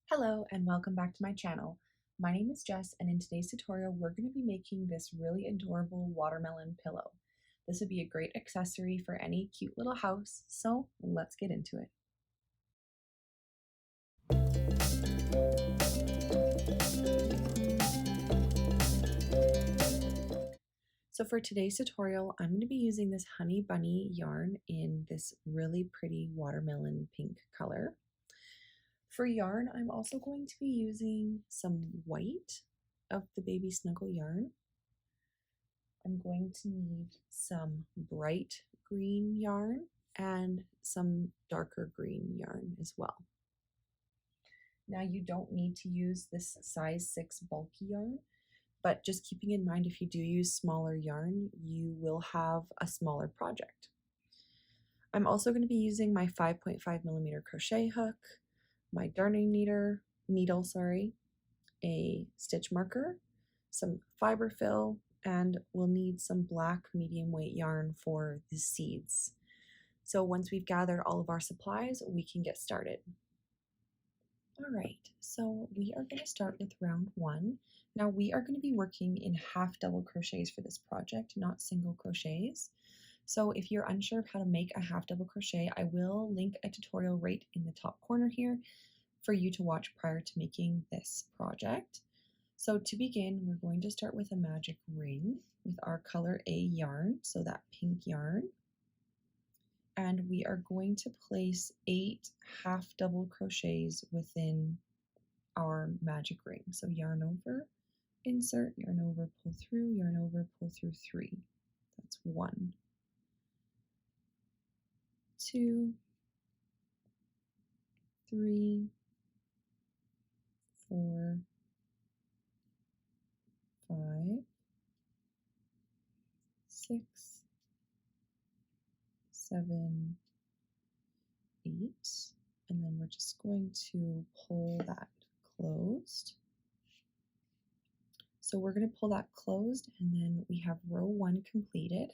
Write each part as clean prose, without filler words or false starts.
Hello and welcome back to my channel. My name is Jess and in today's tutorial we're going to be making this really adorable watermelon pillow. This would be a great accessory for any cute little house, so let's get into it. So for today's tutorial I'm going to be using this honey bunny yarn in this really pretty watermelon pink color. For yarn, I'm also going to be using some white of the Baby Snuggle yarn. I'm going to need some bright green yarn and some darker green yarn as well. Now you don't need to use this size 6 bulky yarn, but just keeping in mind if you do use smaller yarn, you will have a smaller project. I'm also going to be using my 5.5mm crochet hook, my darning needle, a stitch marker, some fiber fill, and we'll need some black medium weight yarn for the seeds. So once we've gathered all of our supplies, we can get started. All right, so we are going to start with round 1. Now we are going to be working in half double crochets for this project, not single crochets. So if you're unsure of how to make a half double crochet, I will link a tutorial right in the top corner here for you to watch prior to making this project. So to begin, we're going to start with a magic ring with our color A yarn, so that pink yarn. And we are going to place 8 half double crochets within our magic ring. So yarn over, insert, yarn over, pull through, yarn over, pull through 3. That's 1, 2, 3, 4, 5, 6, 7, 8, and then we're just going to pull that closed. So we're going to pull that closed and then we have row 1 completed.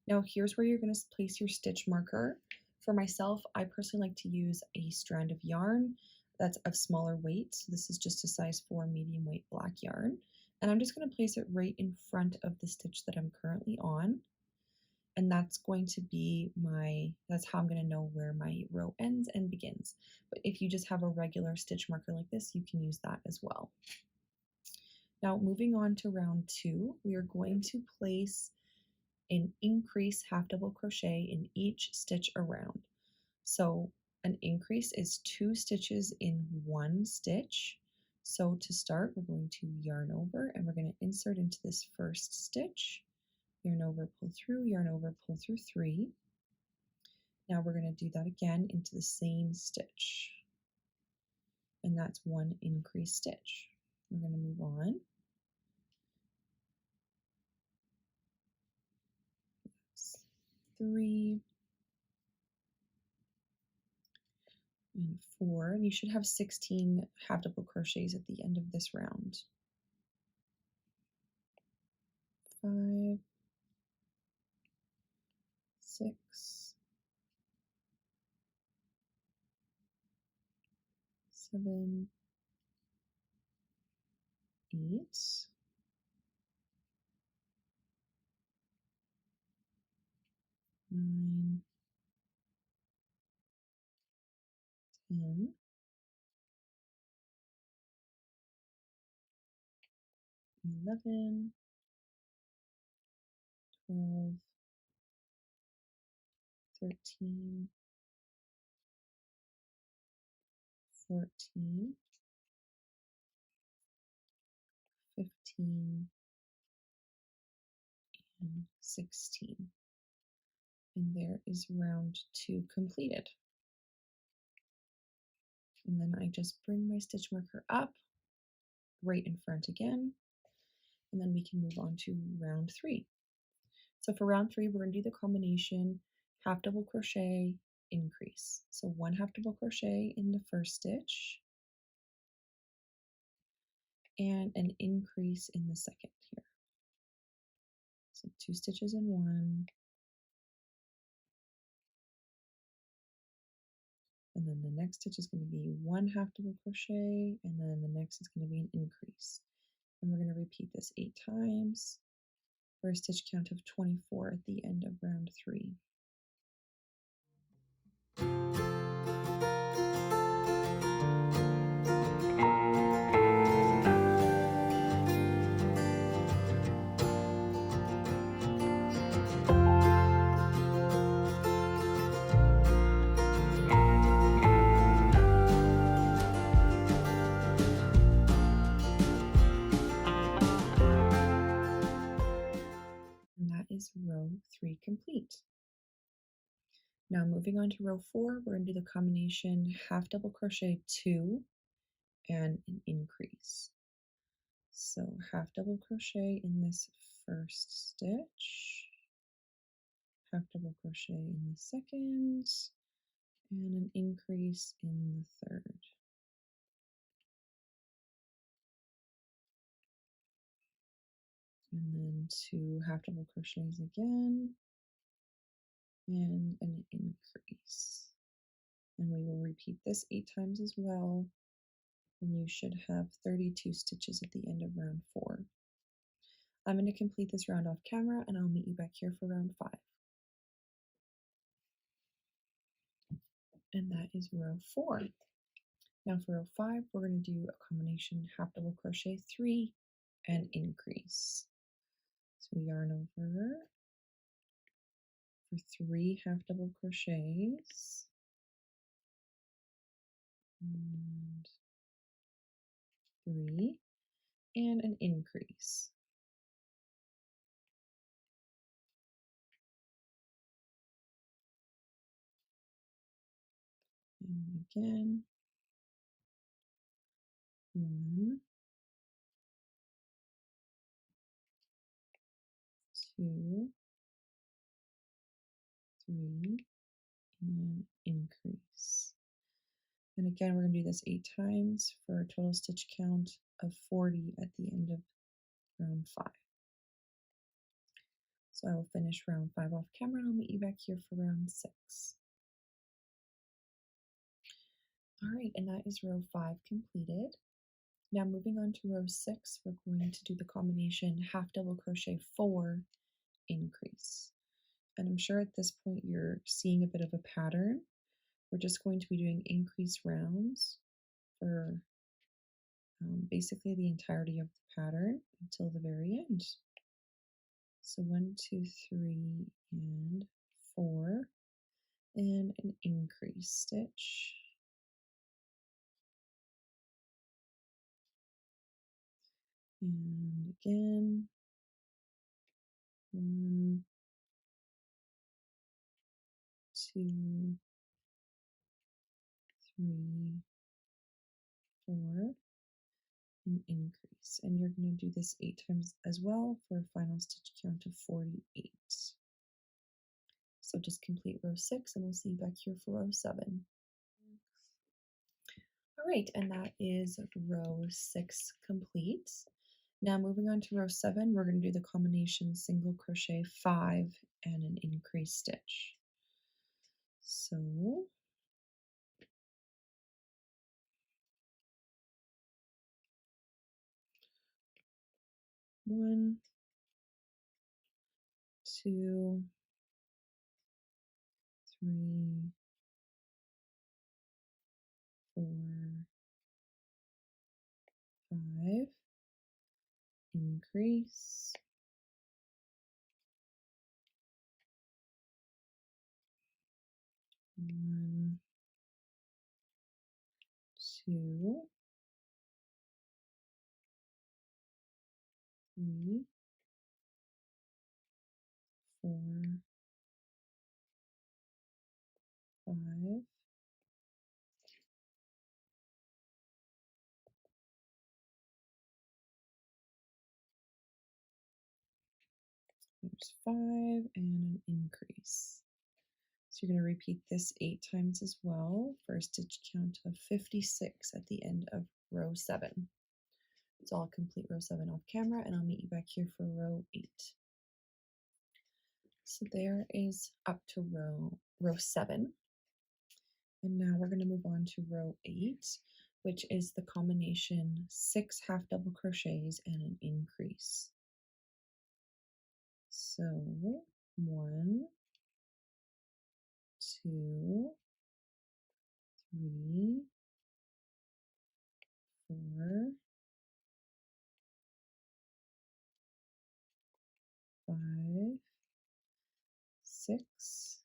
Now here's where you're going to place your stitch marker. For myself, I personally like to use a strand of yarn that's of smaller weight. So this is just a size 4 medium weight black yarn. And I'm just going to place it right in front of the stitch that I'm currently on. And that's going to be that's how I'm going to know where my row ends and begins. But if you just have a regular stitch marker like this, you can use that as well. Now moving on to round 2, we are going to place an increase half double crochet in each stitch around. So an increase is 2 stitches in 1 stitch. So to start, we're going to yarn over and we're going to insert into this first stitch. Yarn over, pull through, yarn over, pull through 3. Now we're going to do that again into the same stitch. And that's 1 increase stitch. We're going to move on. That's 3 and 4, and you should have 16 half double crochets at the end of this round. 5, 6, 7, 8, 9, 10, 11, 12, 13, 14, 15, and 16. And there is round 2 completed. And then I just bring my stitch marker up right in front again, and then we can move on to round 3. So for round 3, we're going to do the combination half double crochet, increase. So 1 half double crochet in the first stitch and an increase in the second here. So 2 stitches in 1 And then the next stitch is going to be 1 half double crochet, and then the next is going to be an increase. And we're going to repeat this 8 times for a stitch count of 24 at the end of round 3. And that is row 3 complete. Now moving on to row 4, we're going to do the combination half double crochet 2 and an increase. So half double crochet in this first stitch, half double crochet in the second, and an increase in the third. And then 2 half double crochets again, and an increase. And we will repeat this 8 times as well, and you should have 32 stitches at the end of round 4. I'm going to complete this round off camera, and I'll meet you back here for round 5. And that is row 4. Now for row 5, we're going to do a combination half double crochet 3 and increase. So yarn over for 3 half double crochets and 3 and an increase. And again, 1, 2, 3, and increase. And again, we're going to do this 8 times for a total stitch count of 40 at the end of round 5. So I will finish round 5 off camera, and I'll meet you back here for round 6. All right, and that is row 5 completed. Now moving on to row 6, we're going to do the combination half double crochet 4 increase. And I'm sure at this point you're seeing a bit of a pattern. We're just going to be doing increase rounds for basically the entirety of the pattern until the very end. So 1, 2, 3, and 4, and an increase stitch. And again, 1, 2, 3, 4, an increase. And you're going to do this 8 times as well for a final stitch count of 48. So just complete row 6, and we'll see you back here for row 7. All right, and that is row 6 complete. Now moving on to row 7, we're going to do the combination single crochet 5 and an increase stitch. So 1, 2, 3, 4, 5, increase, 1, 2, 3, 4, 5, there's 5, and an increase. So you're going to repeat this 8 times as well for a stitch count of 56 at the end of row 7. So I'll complete row 7 off camera, and I'll meet you back here for row 8. So there is up to row 7. And now we're going to move on to row 8, which is the combination 6 half double crochets and an increase. So 1, 2, 3, 4, 5, 6,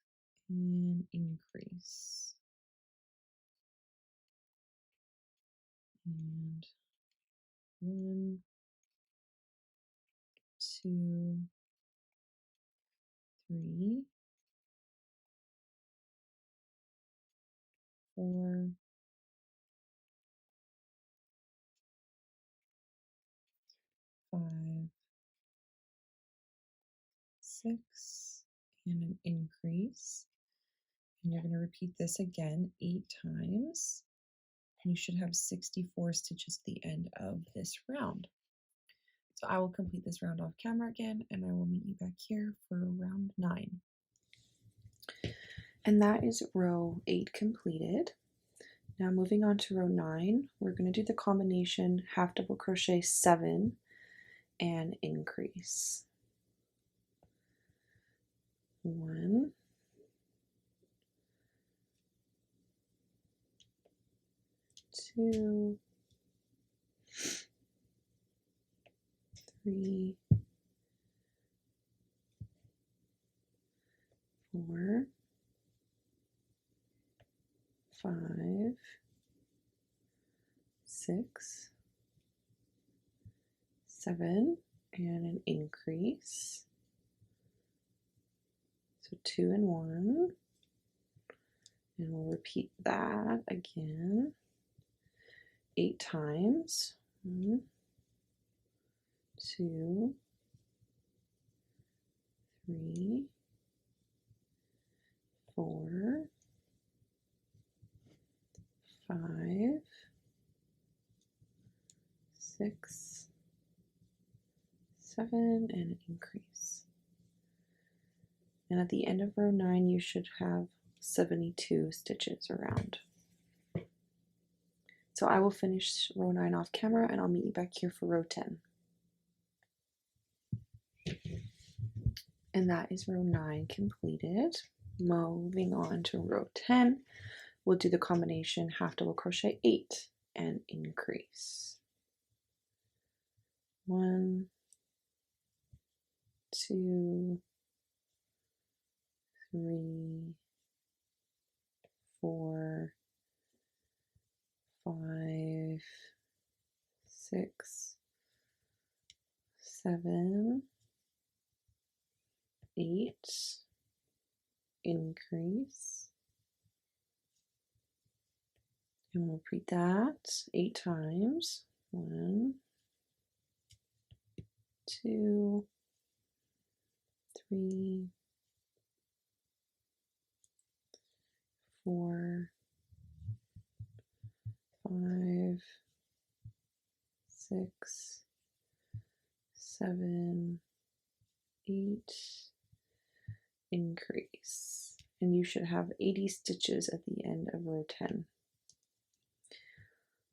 and increase. And 1, 2, 3, 4, 5, 6, and an increase. And you're going to repeat this again 8 times. You should have 64 stitches at the end of this round. So I will complete this round off camera again, and I will meet you back here for round 9. And that is row 8 completed. Now moving on to row 9, we're going to do the combination half double crochet 7 and increase. 1, 2, 3, 4, 5, 6, 7, and an increase. So 2 and 1, and we'll repeat that again 8 times. 1, 2, 3, 4, 5, 6, 7, and an increase. And at the end of row 9, you should have 72 stitches around. So I will finish row 9 off camera, and I'll meet you back here for row 10. And that is row 9 completed. Moving on to row 10, we'll do the combination half double crochet 8 and increase. 1, 2, 3, 4, 5, 6, 7, 8, increase, and we'll repeat that 8 times. 1, 2, 3, 4, 5, 6, 7, 8, increase. And you should have 80 stitches at the end of row 10.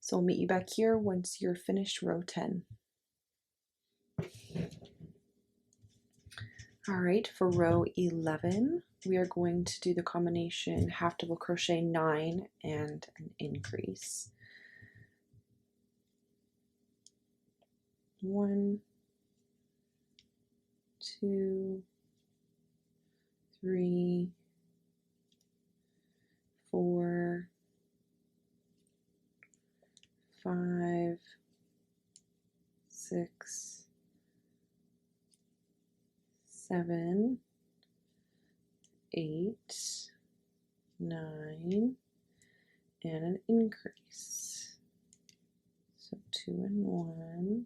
So I'll meet you back here once you're finished row 10. All right, for row 11, we are going to do the combination half double crochet 9 and an increase. 1, 2, 3, 4, 5, 6, 7, 8, 9, and an increase. So 2 and 1,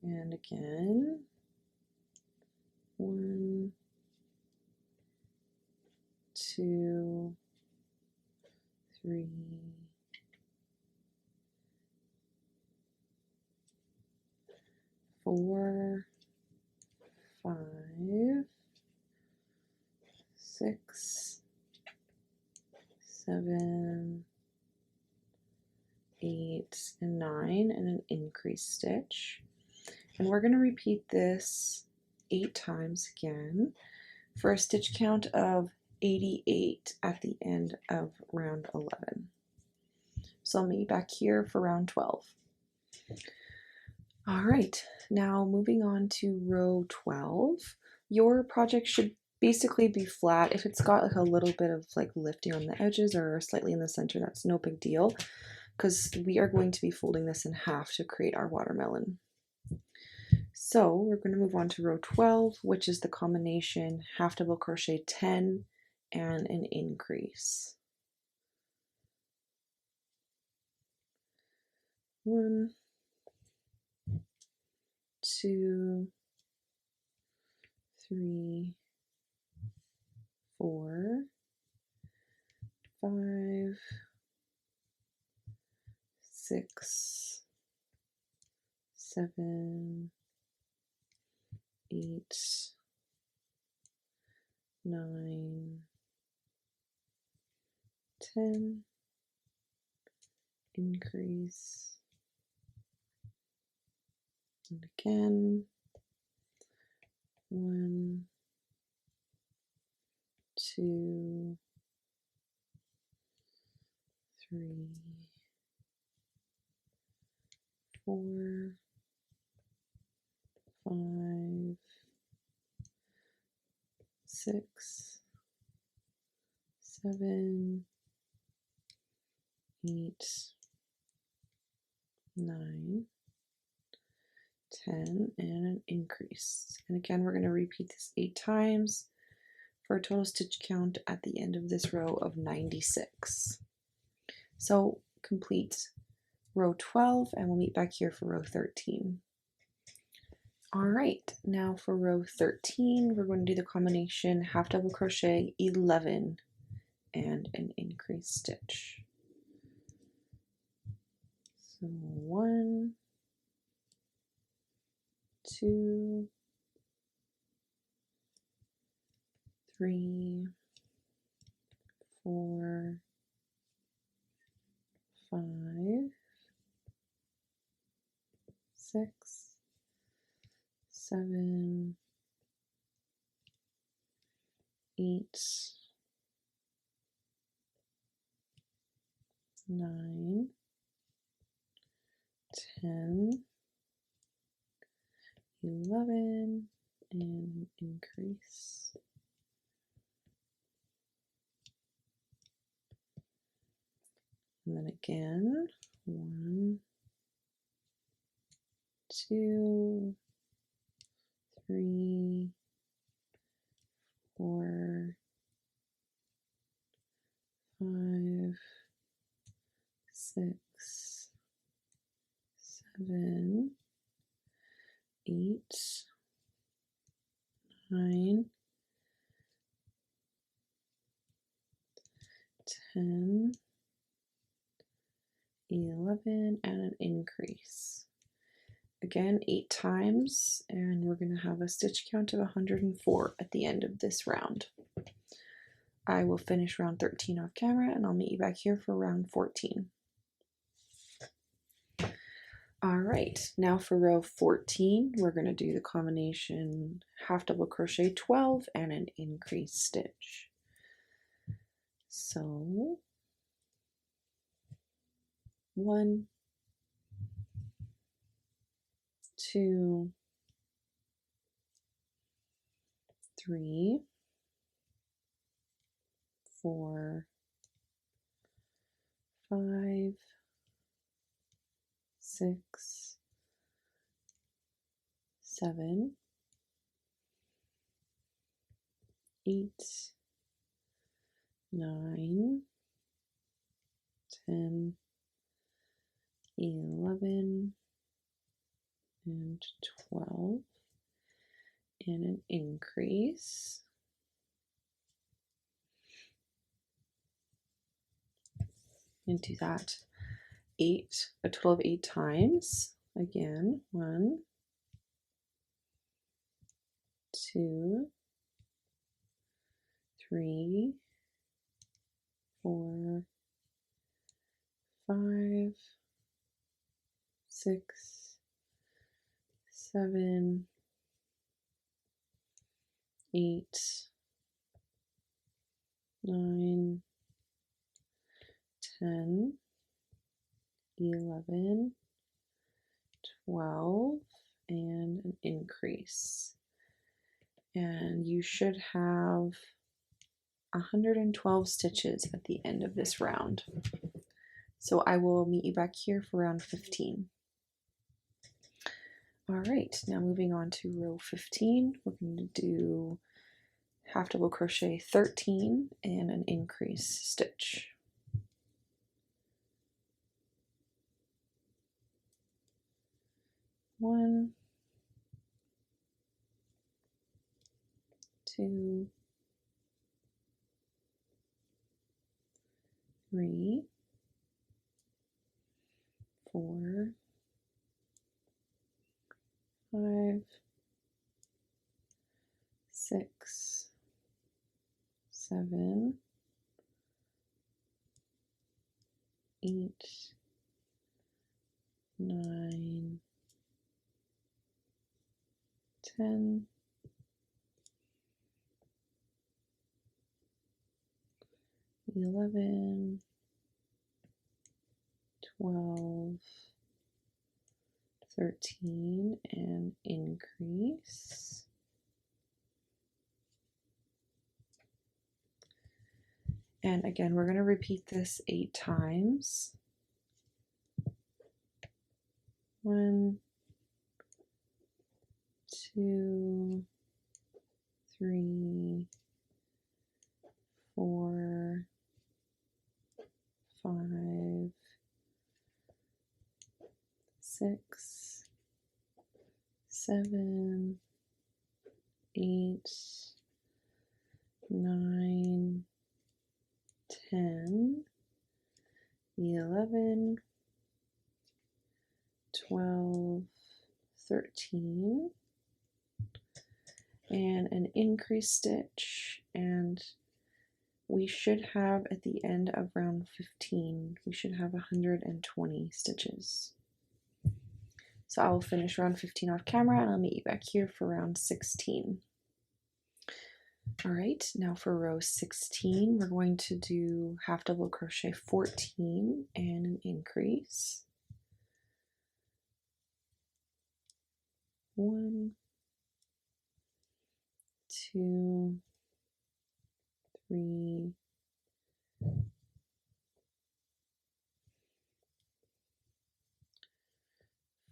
and again 1, 2, 3, 4, 5, 6, 7, 8, and 9, and an increase stitch. And we're going to repeat this 8 times again for a stitch count of 88 at the end of round 11. So I'll meet you back here for round 12. All right, now moving on to row 12. Your project should basically be flat. If it's got like a little bit of like lifting on the edges or slightly in the center, that's no big deal, because we are going to be folding this in half to create our watermelon. So we're going to move on to row 12, which is the combination half double crochet 10 and an increase. 1, 2, 3, 4, 5, 6, 7, 8, 9, 10, increase, and again, 1, 2, 3, 4, 5, 6, 7, 8, 9, 10, and an increase. And again, we're going to repeat this 8 times for a total stitch count at the end of this row of 96. So complete row 12, and we'll meet back here for row 13. All right, now for row 13, we're going to do the combination half double crochet 11 and an increase stitch. So 1, 2, 3, 4, 5, 6, 7, 8, 9, 10, 11, and increase. And then again, 1, 2, 3, 4, 5, 6, 7, 8, 9, 10, 11, and an increase. Again, 8 times, and we're going to have a stitch count of 104 at the end of this round. I will finish round 13 off camera, and I'll meet you back here for round 14. All right, now for row 14, we're going to do the combination half double crochet 12 and an increase stitch. So 1, 2, 3, 4, 5, 6, 7, 8, 9, 10, 11, and 12, and an increase. And do that a total of 8 times. Again, 1, 2, 3, 4, 5, 6, 7, 8, 9, 10, 11, 12, and an increase. And you should have 112 stitches at the end of this round. So I will meet you back here for round 15. All right, now moving on to row 15, we're going to do half double crochet 13 and an increase stitch. 1, 2, 3, 4, 5, 6, 7, 8, 9, 10, 11, 12, 13, and increase. And again, we're going to repeat this 8 times. 1, 2, 3, 4, 5, 6, 7, 8, 9, 10, 11, 12, 13, and an increase stitch, and we should have at the end of round 15, we should have 120 stitches. So I will finish round 15 off camera and I'll meet you back here for round 16. All right, now for row 16, we're going to do half double crochet 14 and an increase. 1, 2, 3,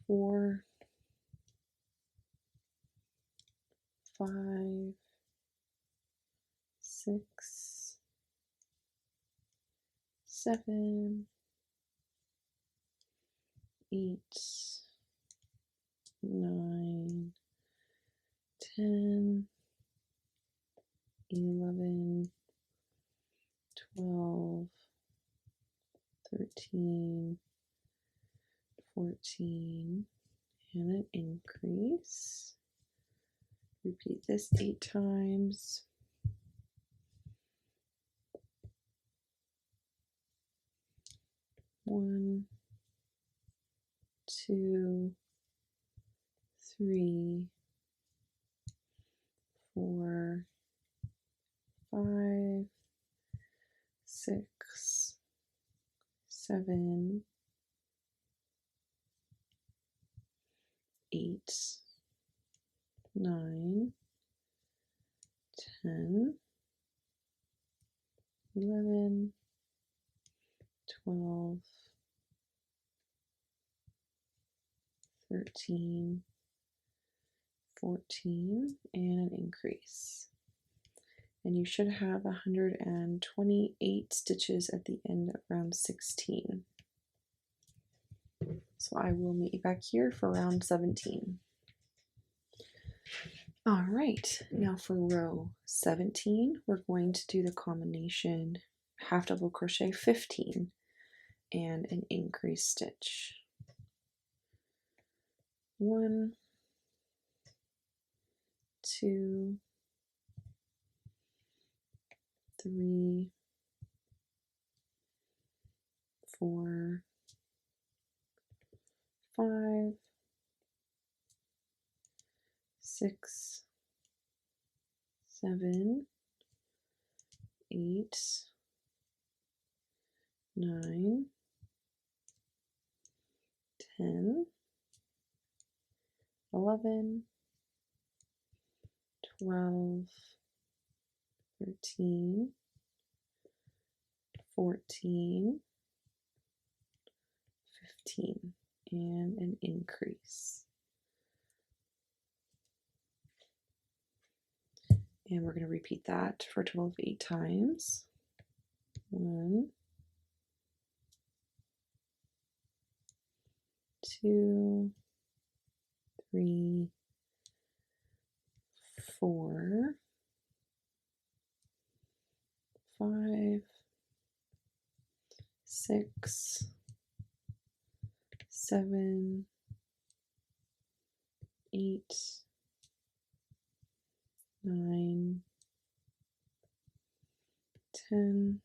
4, 5, 6, 7, 8, 9, 10, 11, 12, 13, 14, and an increase. Repeat this 8 times. 1, 2, 3, 4, 5, 6, 7, 8, 9, 10, 11, 12, 13, 14, and an increase. And you should have 128 stitches at the end of round 16. So I will meet you back here for round 17. All right, now for row 17, we're going to do the combination half double crochet 15 and an increase stitch. 1, 2, 3, 4, 5, 6, 7, 8, 9, 10, 11, 12, 13, 14, 15, and an increase. And we're going to repeat that for a total of 8 times. 1, 2, 3, 4, 5, 6, 7, 8, 9, 10,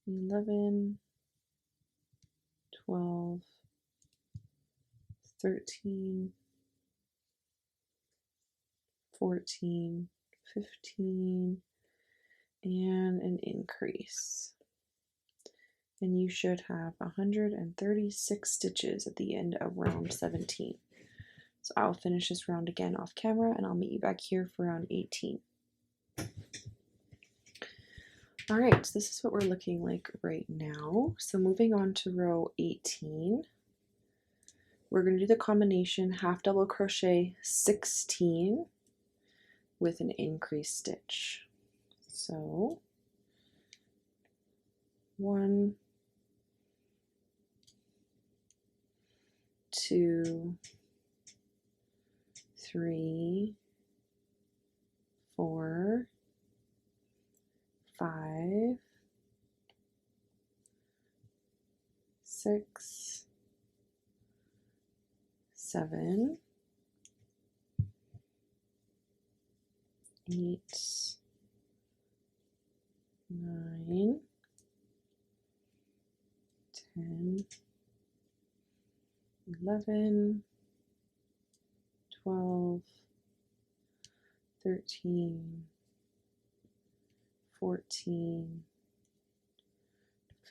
11, 12, 13, 14, 15, and an increase. And you should have 136 stitches at the end of round 17. So I'll finish this round again off camera and I'll meet you back here for round 18. All right, so this is what we're looking like right now. So moving on to row 18, we're going to do the combination half double crochet 16 with an increased stitch. So 1, 2, 3, 4, 5, 6, 7, 8, 9, 10, 11, 12, 13, 14,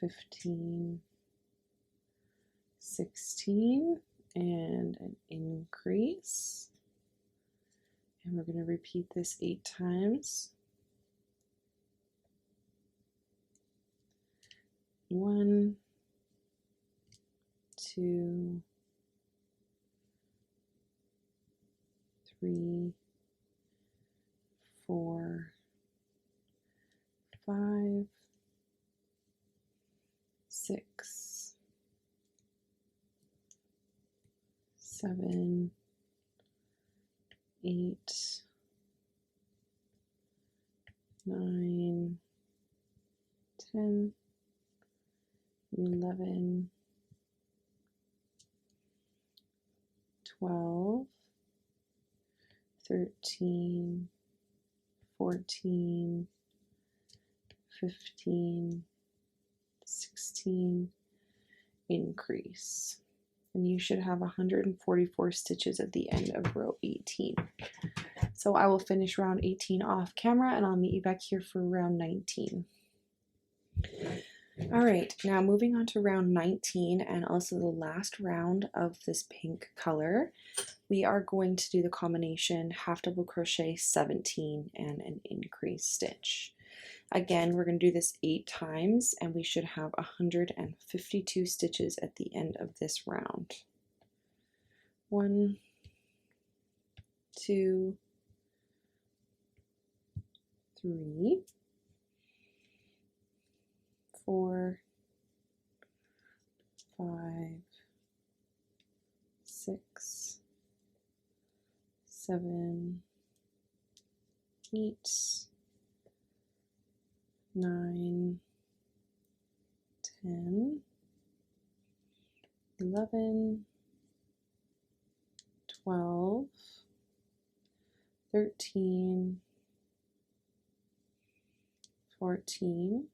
15, 16, and an increase. And we're going to repeat this 8 times. 1, 2, 3, 4, 5, 6, 7, 8, 9, 10, 11, 12, 13, 14, 15, 16, increase. And you should have 144 stitches at the end of row 18. So I will finish round 18 off camera and I'll meet you back here for round 19. All right, now moving on to round 19 and also the last round of this pink color, we are going to do the combination half double crochet 17 and an increased stitch. Again, we're going to do this 8 times and we should have 152 stitches at the end of this round. 1, 2, 3, 4, 5, 6, 7, 8, 9, 10, 11, 12, 13, 14,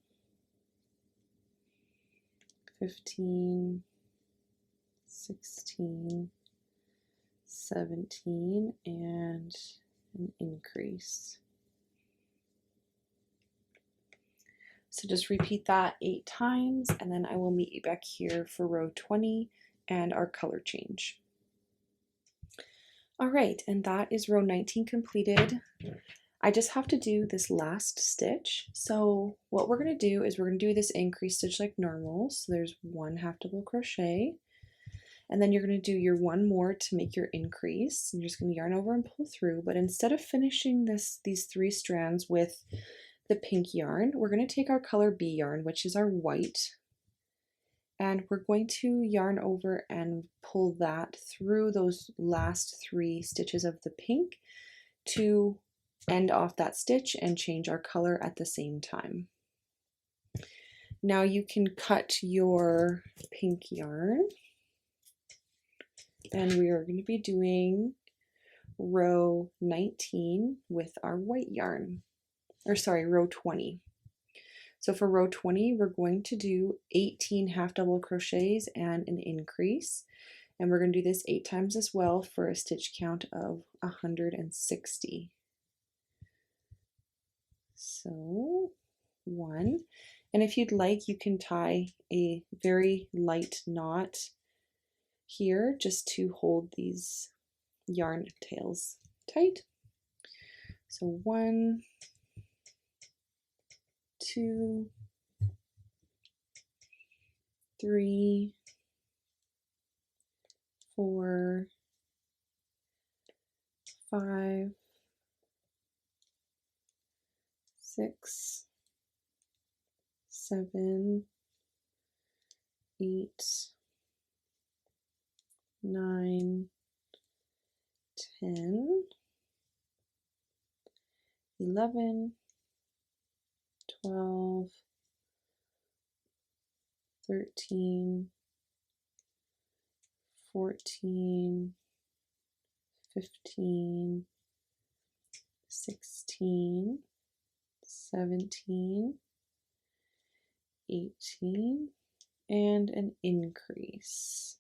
15, 16, 17, and an increase. So just repeat that 8 times, and then I will meet you back here for row 20 and our color change. All right, and that is row 19 completed. I just have to do this last stitch. So what we're going to do is we're going to do this increase stitch like normal. So there's 1 half double crochet, and then you're going to do your 1 more to make your increase. And you're just going to yarn over and pull through. But instead of finishing these 3 strands with the pink yarn, we're going to take our color B yarn, which is our white, and we're going to yarn over and pull that through those last 3 stitches of the pink to end off that stitch and change our color at the same time. Now you can cut your pink yarn, and we are going to be doing row 19 with our white yarn, or sorry, row 20. So for row 20, we're going to do 18 half double crochets and an increase. And we're going to do this 8 times as well for a stitch count of 160. So 1. And if you'd like, you can tie a very light knot here just to hold these yarn tails tight. So 1, 2, 3, 4, 5, 6, 7, 8, 9, 10, 11, 12, 13, 14, 15, 16, 17, 18, and an increase.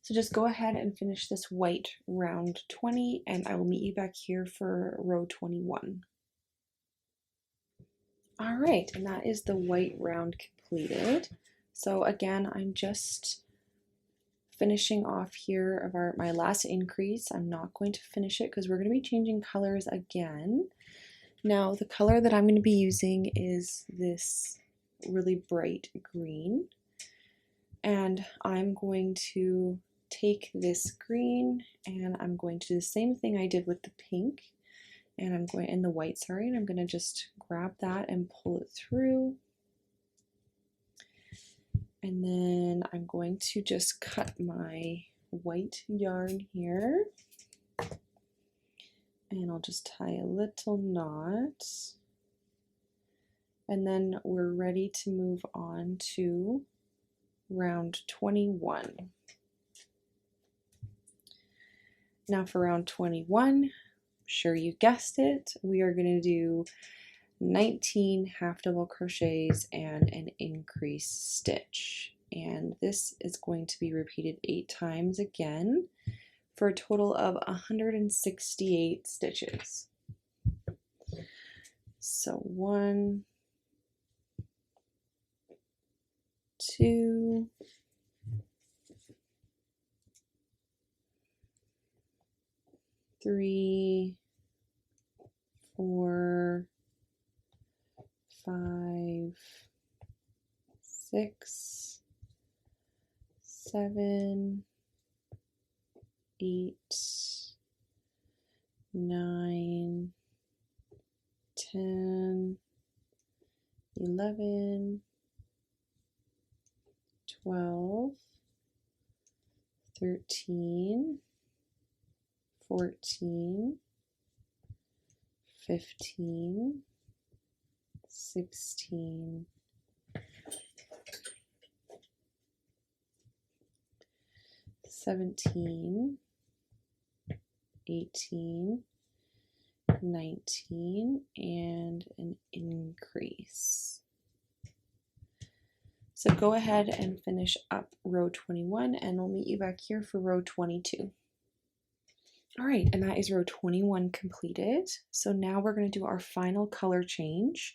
So just go ahead and finish this white round 20, and I will meet you back here for row 21. All right, and that is the white round completed. So again, I'm just finishing off here of my last increase. I'm not going to finish it because we're going to be changing colors again. Now the color that I'm going to be using is this really bright green, and I'm going to take this green and I'm going to do the same thing I did with the pink, and I'm going in the white, sorry, and I'm going to just grab that and pull it through. And then I'm going to just cut my white yarn here, and I'll just tie a little knot, and then we're ready to move on to round 21. Now for round 21, sure you guessed it, we are going to do 19 half double crochets and an increase stitch, and this is going to be repeated 8 times again for a total of 168 stitches. So 1, 2, 3, 4, 5, 6, 7, 8, 9, 10, 11, 12, 13, 14, 15, 16, 17, 18, 19, and an increase. So go ahead and finish up row 21, and we'll meet you back here for row 22. All right, and that is row 21 completed. So now we're going to do our final color change.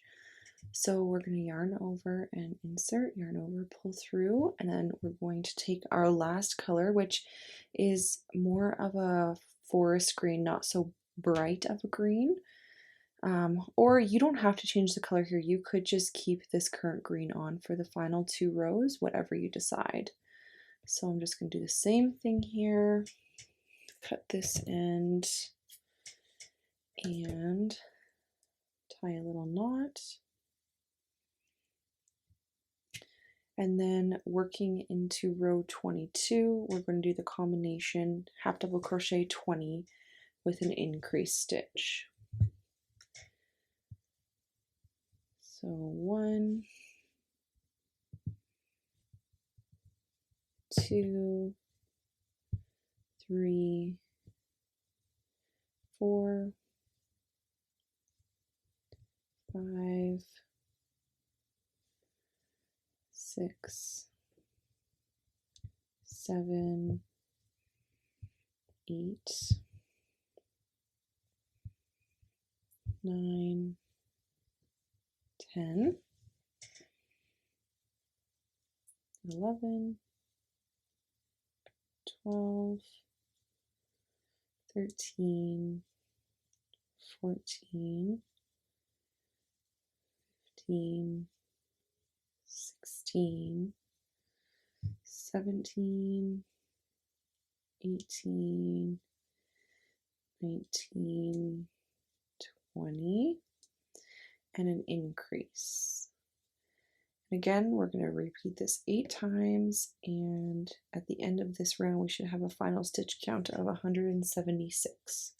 So we're going to yarn over and insert, yarn over, pull through, and then we're going to take our last color, which is more of a forest green, not so bright of a green. Or you don't have to change the color here. You could just keep this current green on for the final 2 rows, whatever you decide. So I'm just going to do the same thing here. Cut this end and tie a little knot. And then working into row 22, we're going to do the combination half double crochet 20 with an increase stitch. So 1, 2, 3, 4, 5, 6, 7, 8, 9, 10, 11, 12, 13, 14, 15, 16, 17, 18, 19, 20, and an increase. And again, we're going to repeat this 8 times, and at the end of this round we should have a final stitch count of 176.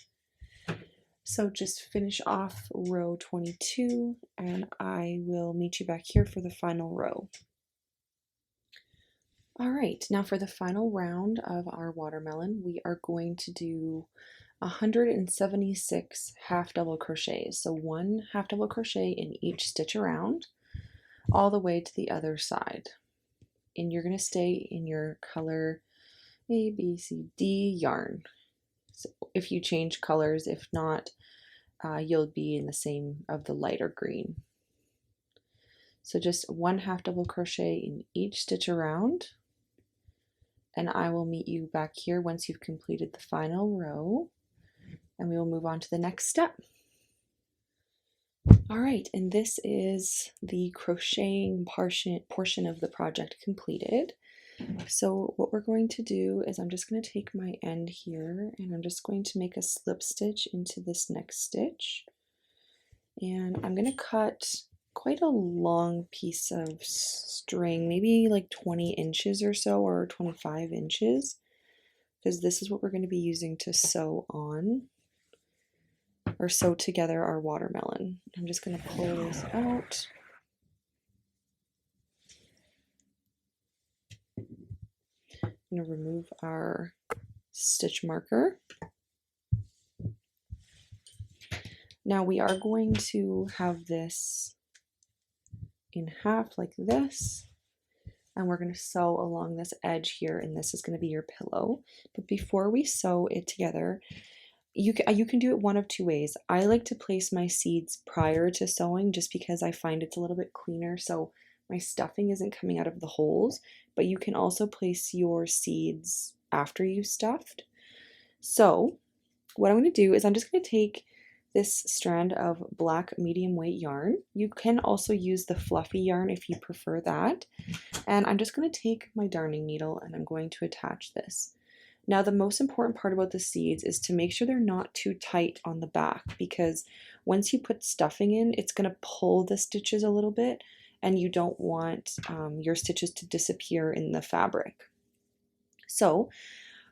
So just finish off row 22, and I will meet you back here for the final row. All right, now for the final round of our watermelon, we are going to do 176 half double crochets. So 1 half double crochet in each stitch around, all the way to the other side. And you're going to stay in your color A, B, C, D yarn. So if you change colors, if not, you'll be in the same of the lighter green. So just 1 half double crochet in each stitch around, and I will meet you back here once you've completed the final row, and we will move on to the next step. All right, and this is the crocheting portion of the project completed. So what we're going to do is I'm just going to take my end here, and I'm just going to make a slip stitch into this next stitch, and I'm going to cut quite a long piece of string, maybe like 20 inches or so, or 25 inches, because this is what we're going to be using to sew on or sew together our watermelon. I'm just going to pull this out. I'm going to remove our stitch marker. Now we are going to have this in half like this, and we're going to sew along this edge here, and this is going to be your pillow. But before we sew it together, you can do it one of 2 ways. I like to place my seeds prior to sewing just because I find it's a little bit cleaner, so my stuffing isn't coming out of the holes, but you can also place your seeds after you've stuffed. So what I'm going to do is I'm just going to take this strand of black medium weight yarn. You can also use the fluffy yarn if you prefer that. And I'm just going to take my darning needle and I'm going to attach this. Now the most important part about the seeds is to make sure they're not too tight on the back, because once you put stuffing in, it's going to pull the stitches a little bit, and you don't want your stitches to disappear in the fabric. So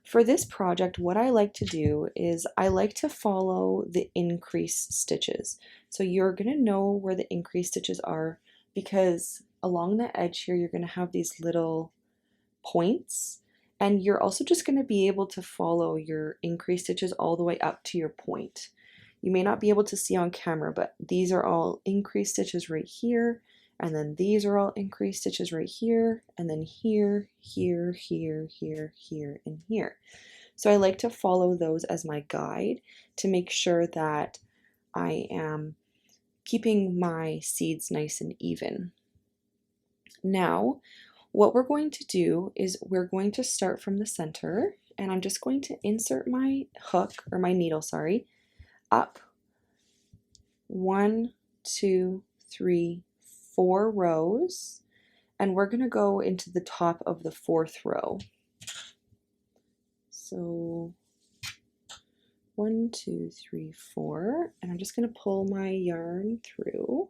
for this project, what I like to do is I like to follow the increase stitches. So you're going to know where the increase stitches are, because along the edge here you're going to have these little points, and you're also just going to be able to follow your increase stitches all the way up to your point. You may not be able to see on camera, but these are all increased stitches right here, and then these are all increased stitches right here, and then here, here, here, here, here, and here. So I like to follow those as my guide to make sure that I am keeping my seeds nice and even. Now, what we're going to do is we're going to start from the center, and I'm just going to insert my hook, or my needle, sorry, up 1, 2, 3, 4 rows, and we're going to go into the top of the 4th row. So 1, 2, 3, 4, and I'm just going to pull my yarn through.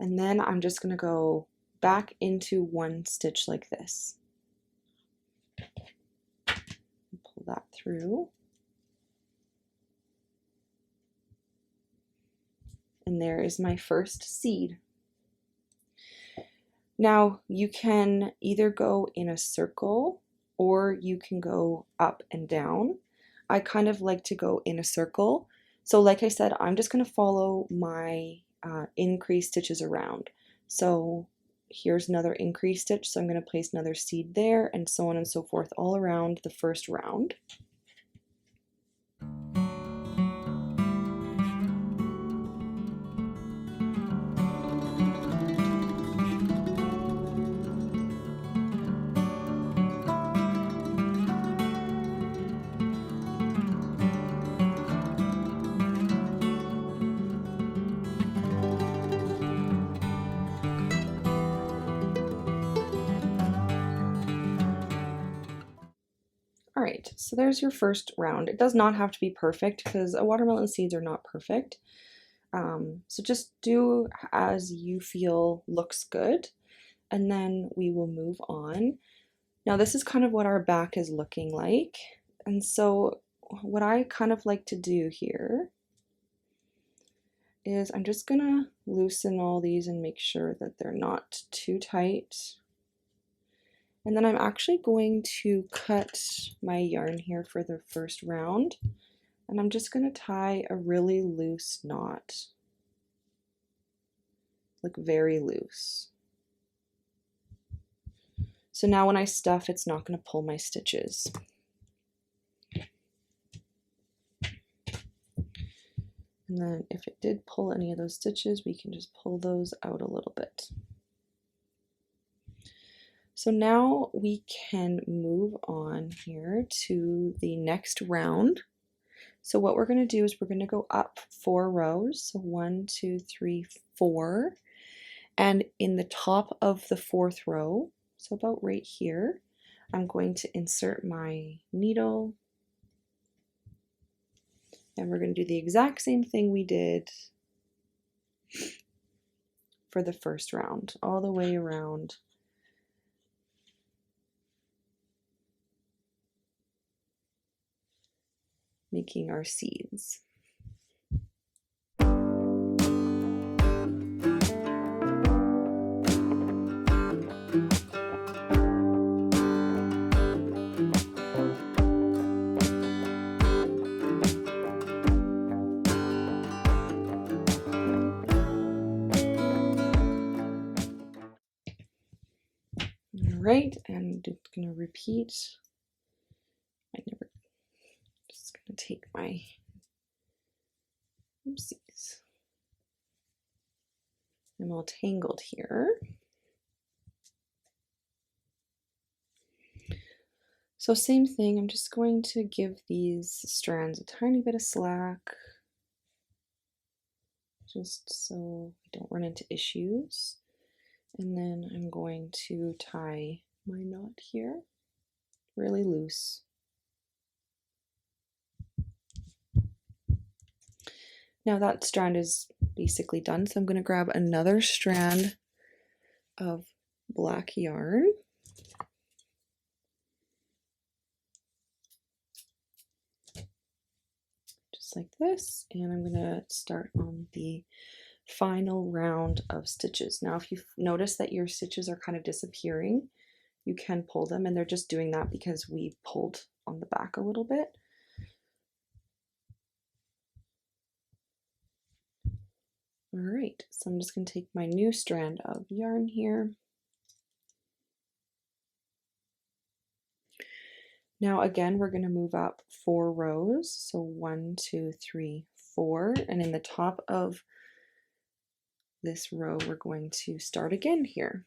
And then I'm just going to go back into 1 stitch like this. Pull that through. And there is my first seed. Now you can either go in a circle or you can go up and down. I kind of like to go in a circle. So like I said, I'm just going to follow my increased stitches around. So here's another increased stitch, so I'm going to place another seed there, and so on and so forth all around the first round. All right, so there's your first round. It does not have to be perfect because watermelon seeds are not perfect. So just do as you feel looks good, and then we will move on. Now this is kind of what our back is looking like, and so what I kind of like to do here is I'm just gonna loosen all these and make sure that they're not too tight. And then I'm actually going to cut my yarn here for the first round, and I'm just going to tie a really loose knot, like very loose. So now when I stuff, it's not going to pull my stitches. And then if it did pull any of those stitches, we can just pull those out a little bit. So now we can move on here to the next round. So what we're going to do is we're going to go up 4 rows. So 1, 2, 3, 4. And in the top of the 4th row, so about right here, I'm going to insert my needle. And we're going to do the exact same thing we did for the first round, all the way around. Making our seeds. All right, and it's going to repeat. Just going to take my oopsies. I'm all tangled here. So same thing, I'm just going to give these strands a tiny bit of slack, just so we don't run into issues. And then I'm going to tie my knot here really loose. Now that strand is basically done, so I'm going to grab another strand of black yarn. Just like this, and I'm going to start on the final round of stitches. Now if you notice that your stitches are kind of disappearing, you can pull them, and they're just doing that because we pulled on the back a little bit. All right, so I'm just going to take my new strand of yarn here. Now again, we're going to move up 4 rows. So 1, 2, 3, 4, and in the top of this row, we're going to start again here.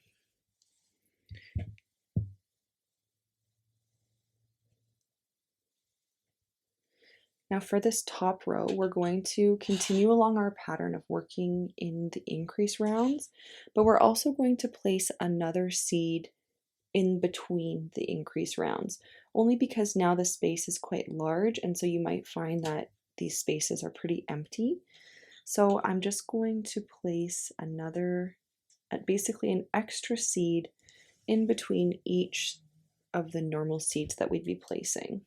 Now for this top row, we're going to continue along our pattern of working in the increase rounds, but we're also going to place another seed in between the increase rounds, only because now the space is quite large, and so you might find that these spaces are pretty empty. So I'm just going to place another, basically an extra seed in between each of the normal seeds that we'd be placing.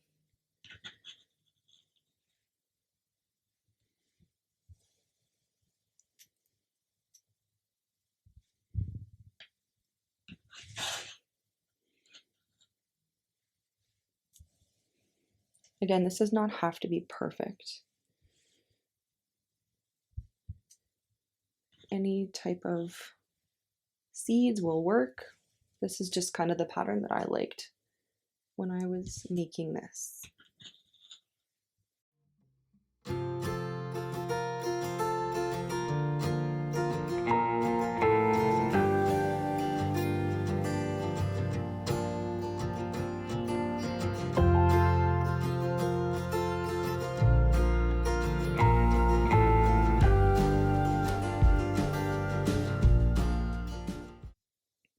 Again, this does not have to be perfect. Any type of seeds will work. This is just kind of the pattern that I liked when I was making this.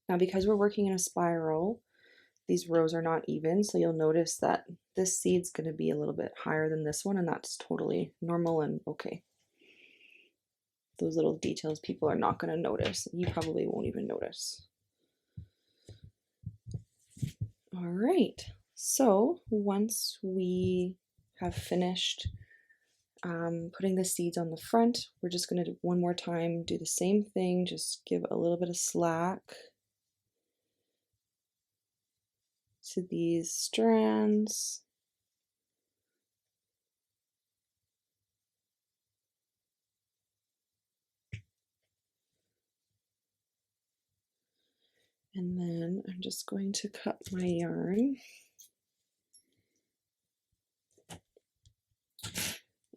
Now, because we're working in a spiral, these rows are not even, so you'll notice that this seed's going to be a little bit higher than this one, and that's totally normal and okay. Those little details people are not going to notice. You probably won't even notice. All right, so once we have finished putting the seeds on the front, we're just going to one more time do the same thing, just give a little bit of slack to these strands. And then I'm just going to cut my yarn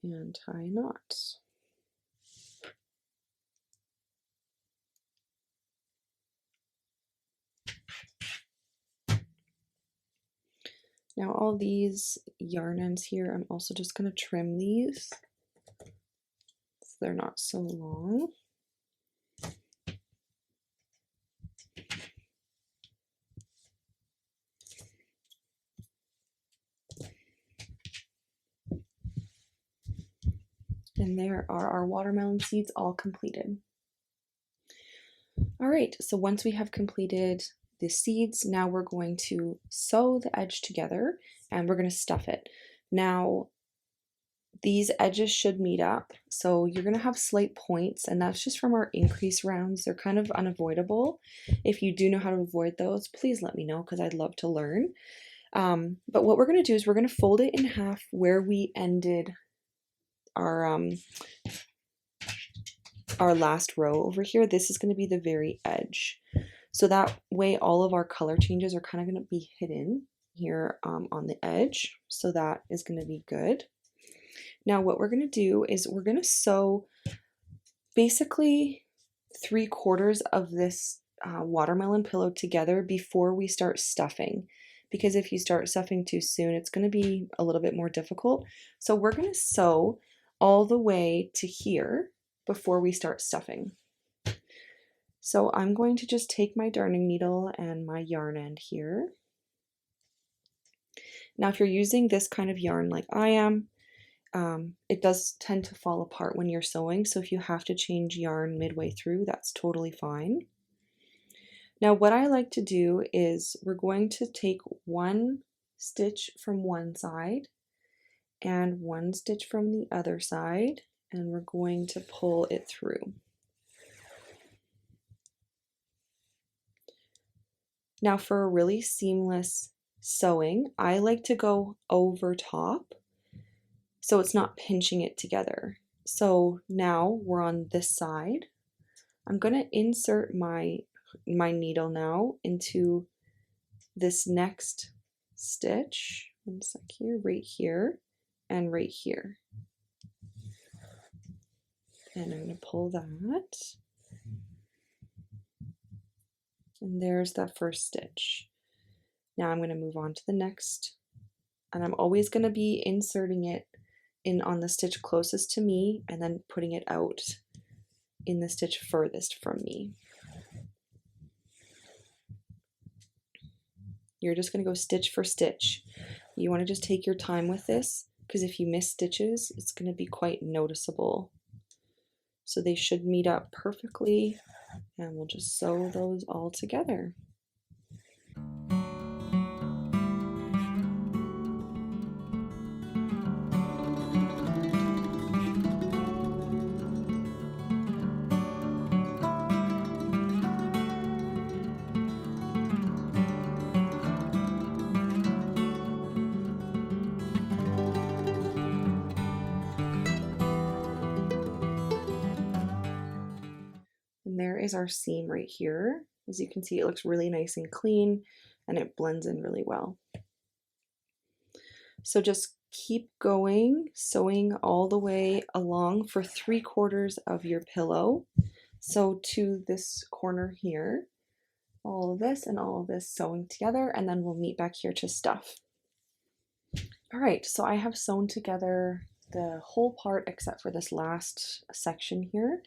and tie knots. Now all these yarn ends here, I'm also just going to trim these so they're not so long. And there are our watermelon seeds all completed. All right, so once we have completed the seeds, now we're going to sew the edge together and we're going to stuff it. Now, these edges should meet up, so you're going to have slight points, and that's just from our increase rounds. They're kind of unavoidable. If you do know how to avoid those, please let me know because I'd love to learn. But what we're going to do is we're going to fold it in half where we ended our last row over here. This is going to be the very edge. So that way all of our color changes are kind of going to be hidden here on the edge. So that is going to be good. Now what we're going to do is we're going to sew basically 3/4 of this watermelon pillow together before we start stuffing. Because if you start stuffing too soon, it's going to be a little bit more difficult. So we're going to sew all the way to here before we start stuffing. So I'm going to just take my darning needle and my yarn end here. Now if you're using this kind of yarn like I am, it does tend to fall apart when you're sewing, so if you have to change yarn midway through, that's totally fine. Now what I like to do is we're going to take one stitch from one side and one stitch from the other side, and we're going to pull it through. Now for a really seamless sewing, I like to go over top so it's not pinching it together. So now we're on this side. I'm going to insert my needle now into this next stitch. One sec here, right here, and right here. And I'm going to pull that. And there's that first stitch. Now I'm going to move on to the next. And I'm always going to be inserting it in on the stitch closest to me and then putting it out in the stitch furthest from me. You're just going to go stitch for stitch. You want to just take your time with this because if you miss stitches, it's going to be quite noticeable. So they should meet up perfectly, and we'll just sew those all together. And there is our seam right here. As you can see, it looks really nice and clean and it blends in really well. So just keep going, sewing all the way along for 3/4 of your pillow. So to this corner here, all of this and all of this sewing together, and then we'll meet back here to stuff. All right, so I have sewn together the whole part except for this last section here.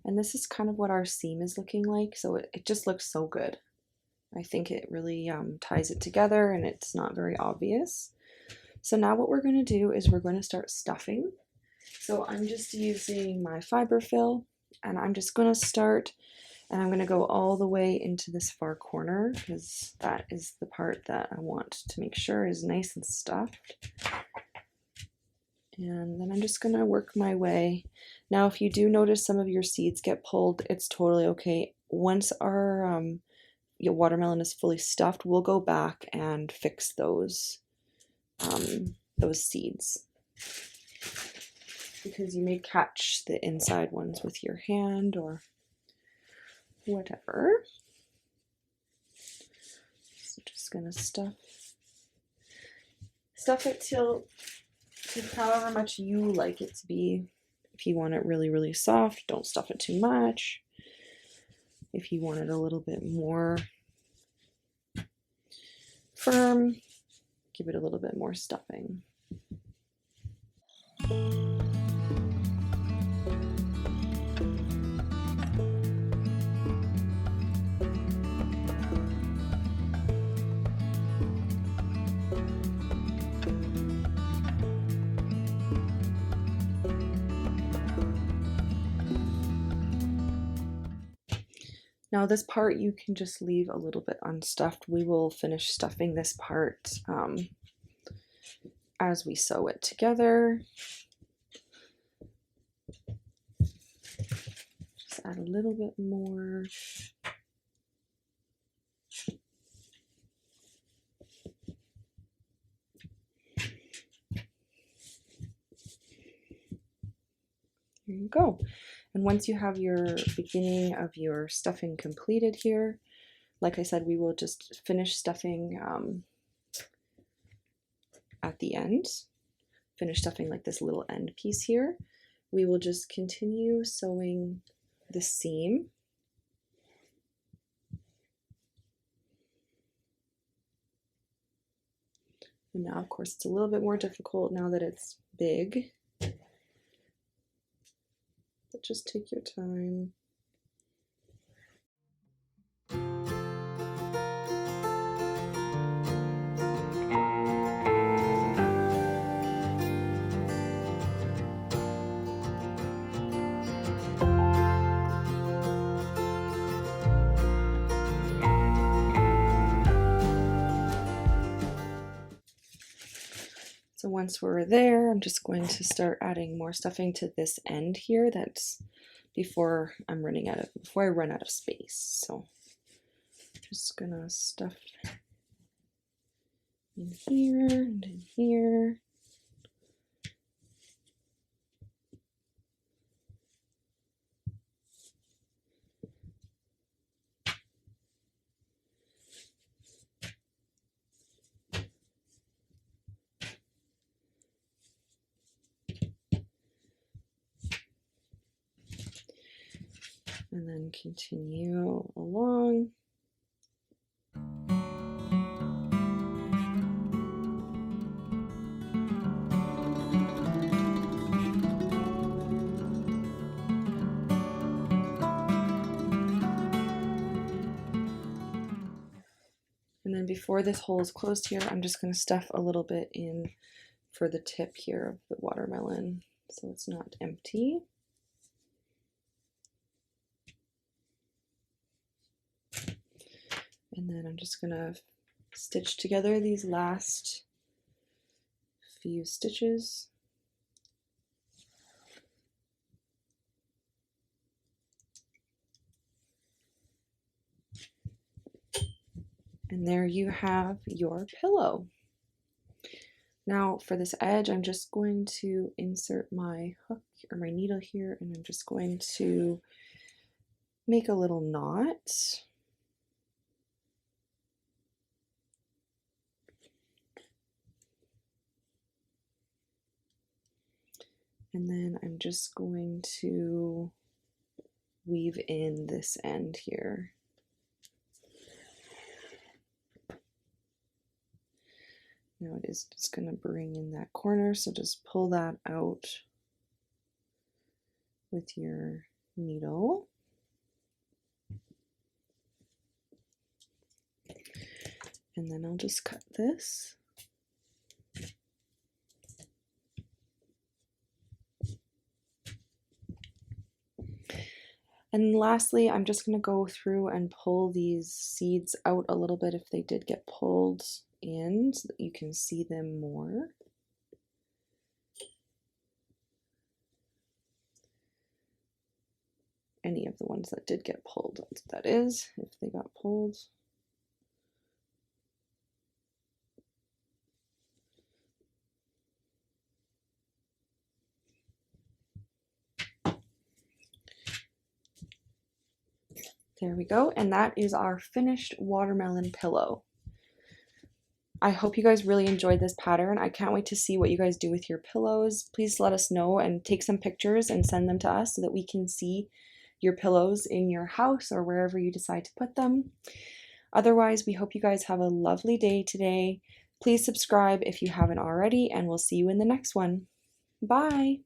And this is kind of what our seam is looking like. So it just looks so good. I think it really ties it together and it's not very obvious. So now what we're going to do is we're going to start stuffing. So I'm just using my fiber fill and I'm just going to start and I'm going to go all the way into this far corner because that is the part that I want to make sure is nice and stuffed. And then I'm just going to work my way. Now, if you do notice some of your seeds get pulled, it's totally okay. Once our watermelon is fully stuffed, we'll go back and fix those seeds. Because you may catch the inside ones with your hand or whatever. So just going to stuff it till however much you like it to be. If you want it really, really soft, don't stuff it too much. If you want it a little bit more firm, give it a little bit more stuffing. Now this part you can just leave a little bit unstuffed. We will finish stuffing this part as we sew it together. Just add a little bit more. There you go. And once you have your beginning of your stuffing completed here, like I said, we will just finish stuffing at the end. Finish stuffing like this little end piece here. We will just continue sewing the seam. And now, of course, it's a little bit more difficult now that it's big. But just take your time. So once we're there, I'm just going to start adding more stuffing to this end here. That's before I run out of space. So Just gonna stuff in here and in here. And then continue along. And then before this hole is closed here, I'm just going to stuff a little bit in for the tip here of the watermelon so it's not empty. And then I'm just going to stitch together these last few stitches. And there you have your pillow. Now for this edge, I'm just going to insert my hook or my needle here, and I'm just going to make a little knot. And then I'm just going to weave in this end here. Now it is just going to bring in that corner, so just pull that out with your needle. And then I'll just cut this. And lastly, I'm just going to go through and pull these seeds out a little bit if they did get pulled in so that you can see them more. Any of the ones that did get pulled, that's what that is, if they got pulled. There we go, and that is our finished watermelon pillow. I hope you guys really enjoyed this pattern. I can't wait to see what you guys do with your pillows. Please let us know and take some pictures and send them to us so that we can see your pillows in your house or wherever you decide to put them. Otherwise, we hope you guys have a lovely day today. Please subscribe if you haven't already, and we'll see you in the next one. Bye!